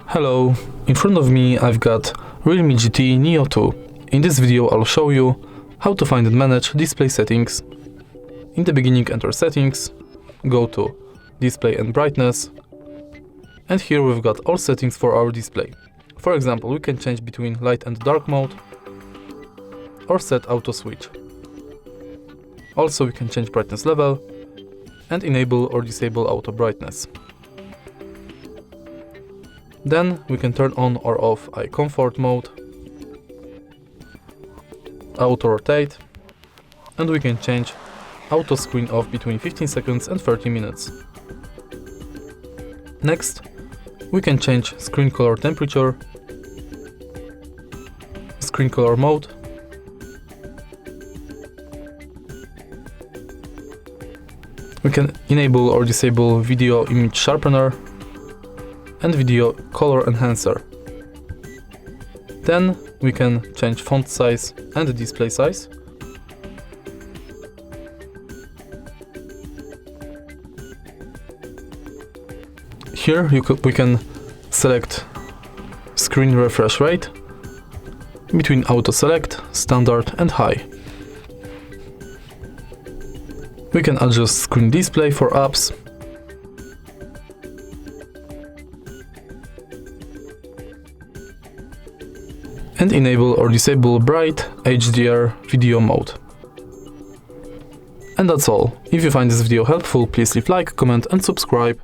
Hello, in front of me I've got REALME GT Neo 2. In this video I'll show you how to find and manage display settings. In the beginning enter settings, go to display and brightness, and here we've got all settings for our display. For example, we can change between light and dark mode or set auto switch. Also we can change brightness level and enable or disable auto brightness. Then we can turn on or off eye comfort mode, auto rotate, and we can change auto screen off between 15 seconds and 30 minutes. Next, we can change screen color temperature, screen color mode, we can enable or disable video image sharpener and video color enhancer. Then we can change font size and display size. Here we can select screen refresh rate between auto select, standard and high. We can adjust screen display for apps. And enable or disable bright HDR video mode. And that's all. If you find this video helpful, please leave like, comment and subscribe.